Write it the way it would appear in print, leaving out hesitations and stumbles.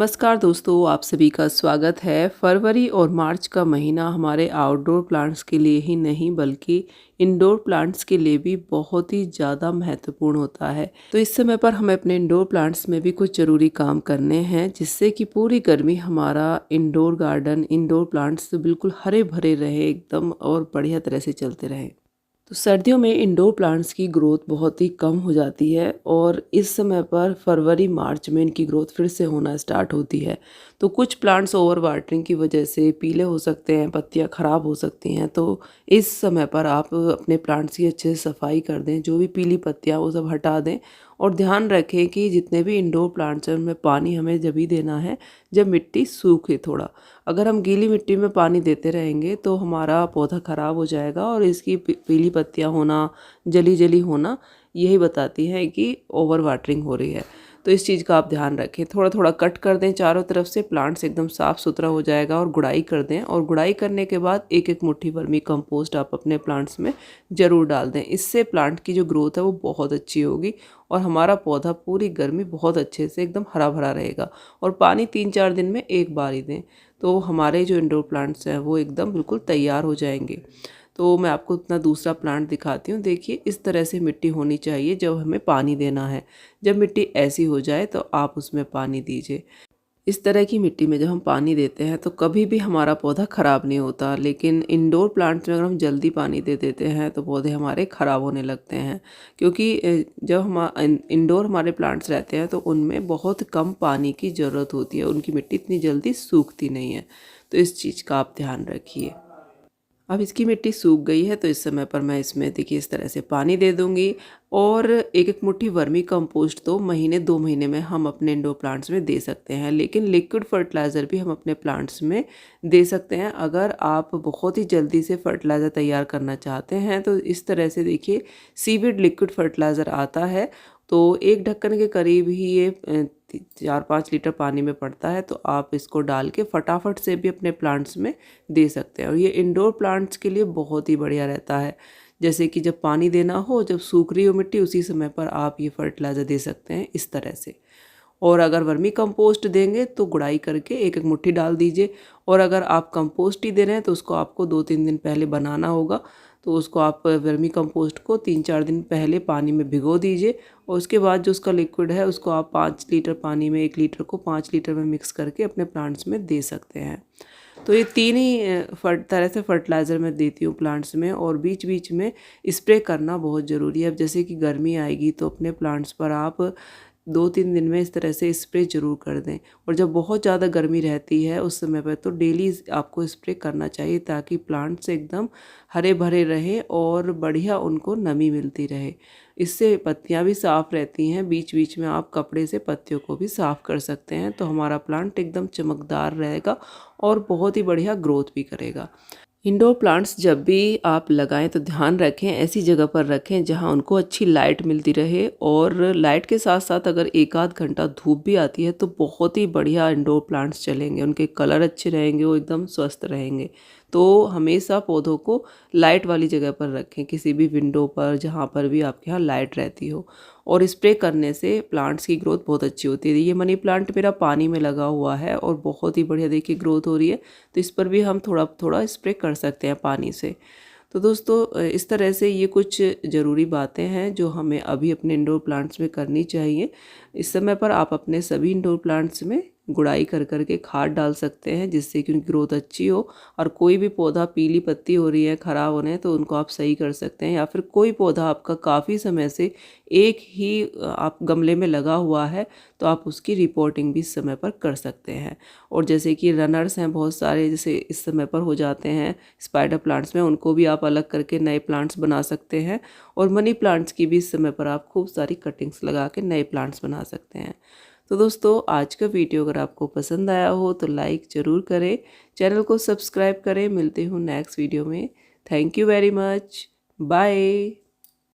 नमस्कार दोस्तों, आप सभी का स्वागत है। फरवरी और मार्च का महीना हमारे आउटडोर प्लांट्स के लिए ही नहीं बल्कि इंडोर प्लांट्स के लिए भी बहुत ही ज़्यादा महत्वपूर्ण होता है। तो इस समय पर हमें अपने इंडोर प्लांट्स में भी कुछ ज़रूरी काम करने हैं जिससे कि पूरी गर्मी हमारा इंडोर गार्डन, इंडोर प्लांट्स बिल्कुल हरे भरे रहे एकदम और बढ़िया तरह से चलते रहें। तो सर्दियों में इंडोर प्लांट्स की ग्रोथ बहुत ही कम हो जाती है और इस समय पर फरवरी मार्च में इनकी ग्रोथ फिर से होना स्टार्ट होती है। तो कुछ प्लांट्स ओवर वाटरिंग की वजह से पीले हो सकते हैं, पत्तियां खराब हो सकती हैं। तो इस समय पर आप अपने प्लांट्स की अच्छे से सफाई कर दें, जो भी पीली पत्तियां वो सब हटा दें और ध्यान रखें कि जितने भी इंडोर प्लांट्स हैं उनमें पानी हमें जब ही देना है जब मिट्टी सूखे थोड़ा। अगर हम गीली मिट्टी में पानी देते रहेंगे तो हमारा पौधा ख़राब हो जाएगा और इसकी पीली पत्तियां होना, जली जली होना यही बताती हैं कि ओवर वाटरिंग हो रही है। तो इस चीज़ का आप ध्यान रखें। थोड़ा थोड़ा कट कर दें चारों तरफ से, प्लांट्स एकदम साफ़ सुथरा हो जाएगा और गुड़ाई कर दें। और गुड़ाई करने के बाद एक एक मुट्ठी वर्मी कंपोस्ट आप अपने प्लांट्स में ज़रूर डाल दें। इससे प्लांट की जो ग्रोथ है वो बहुत अच्छी होगी और हमारा पौधा पूरी गर्मी बहुत अच्छे से एकदम हरा भरा रहेगा। और पानी 3-4 दिन में एक बार ही दें, तो हमारे जो इंडोर प्लांट्स हैं वो एकदम बिल्कुल तैयार हो जाएंगे। तो मैं आपको अपना दूसरा प्लांट दिखाती हूँ। देखिए, इस तरह से मिट्टी होनी चाहिए जब हमें पानी देना है। जब मिट्टी ऐसी हो जाए तो आप उसमें पानी दीजिए। इस तरह की मिट्टी में जब हम पानी देते हैं तो कभी भी हमारा पौधा ख़राब नहीं होता। लेकिन इंडोर प्लांट्स में अगर हम जल्दी पानी दे देते हैं तो पौधे हमारे ख़राब होने लगते हैं, क्योंकि जब हम इंडोर हमारे प्लांट्स रहते हैं तो उनमें बहुत कम पानी की ज़रूरत होती है, उनकी मिट्टी इतनी जल्दी सूखती नहीं है। तो इस चीज़ का आप ध्यान रखिए। अब इसकी मिट्टी सूख गई है तो इस समय पर मैं इसमें देखिए इस तरह से पानी दे दूंगी और एक एक मुट्ठी वर्मी कंपोस्ट तो महीने 2 महीने में हम अपने इंडोर प्लांट्स में दे सकते हैं। लेकिन लिक्विड फर्टिलाइज़र भी हम अपने प्लांट्स में दे सकते हैं। अगर आप बहुत ही जल्दी से फर्टिलाइज़र तैयार करना चाहते हैं तो इस तरह से देखिए सीविड लिक्विड फर्टिलाइज़र आता है। तो एक ढक्कन के करीब ही ये 4-5 लीटर पानी में पड़ता है। तो आप इसको डाल के फटाफट से भी अपने प्लांट्स में दे सकते हैं और ये इंडोर प्लांट्स के लिए बहुत ही बढ़िया रहता है। जैसे कि जब पानी देना हो, जब सूख रही हो मिट्टी, उसी समय पर आप ये फर्टिलाइज़र दे सकते हैं इस तरह से। और अगर वर्मी कंपोस्ट देंगे तो गुड़ाई करके एक एक मुट्ठी डाल दीजिए। और अगर आप कंपोस्ट ही दे रहे हैं तो उसको आपको 2-3 दिन पहले बनाना होगा। तो उसको आप वर्मी कंपोस्ट को 3-4 दिन पहले पानी में भिगो दीजिए और उसके बाद जो उसका लिक्विड है उसको आप 5 लीटर पानी में 1 लीटर को 5 लीटर में मिक्स करके अपने प्लांट्स में दे सकते हैं। तो ये 3 ही तरह से फर्टिलाइज़र मैं देती हूँ प्लांट्स में। और बीच बीच में स्प्रे करना बहुत ज़रूरी है। अब जैसे कि गर्मी आएगी तो अपने प्लांट्स पर आप 2-3 दिन में इस तरह से स्प्रे ज़रूर कर दें। और जब बहुत ज़्यादा गर्मी रहती है उस समय पर तो डेली आपको स्प्रे करना चाहिए ताकि प्लांट्स एकदम हरे भरे रहें और बढ़िया उनको नमी मिलती रहे। इससे पत्तियां भी साफ़ रहती हैं। बीच बीच में आप कपड़े से पत्तियों को भी साफ़ कर सकते हैं तो हमारा प्लांट एकदम चमकदार रहेगा और बहुत ही बढ़िया ग्रोथ भी करेगा। इंडोर प्लांट्स जब भी आप लगाएं तो ध्यान रखें ऐसी जगह पर रखें जहां उनको अच्छी लाइट मिलती रहे। और लाइट के साथ साथ अगर 1-आध घंटा धूप भी आती है तो बहुत ही बढ़िया इंडोर प्लांट्स चलेंगे, उनके कलर अच्छे रहेंगे, वो एकदम स्वस्थ रहेंगे। तो हमेशा पौधों को लाइट वाली जगह पर रखें, किसी भी विंडो पर जहाँ पर भी आपके यहाँ लाइट रहती हो। और स्प्रे करने से प्लांट्स की ग्रोथ बहुत अच्छी होती है। ये मनी प्लांट मेरा पानी में लगा हुआ है और बहुत ही बढ़िया देखिए ग्रोथ हो रही है। तो इस पर भी हम थोड़ा थोड़ा स्प्रे कर सकते हैं पानी से। तो दोस्तों इस तरह से ये कुछ ज़रूरी बातें हैं जो हमें अभी अपने इंडोर प्लांट्स में करनी चाहिए। इस समय पर आप अपने सभी इंडोर प्लांट्स में गुड़ाई कर करके खाद डाल सकते हैं जिससे कि उनकी ग्रोथ अच्छी हो। और कोई भी पौधा पीली पत्ती हो रही है, ख़राब हो रहे हैं, तो उनको आप सही कर सकते हैं। या फिर कोई पौधा आपका काफ़ी समय से एक ही आप गमले में लगा हुआ है तो आप उसकी रिपोर्टिंग भी इस समय पर कर सकते हैं। और जैसे कि रनर्स हैं बहुत सारे, जैसे इस समय पर हो जाते हैं स्पाइडर प्लांट्स में, उनको भी आप अलग करके नए प्लांट्स बना सकते हैं। और मनी प्लांट्स की भी इस समय पर आप खूब सारी कटिंग्स लगा के नए प्लांट्स बना सकते हैं। तो दोस्तों आज का वीडियो अगर आपको पसंद आया हो तो लाइक ज़रूर करें, चैनल को सब्सक्राइब करें। मिलते हूँ नेक्स्ट वीडियो में। Thank you very much. Bye.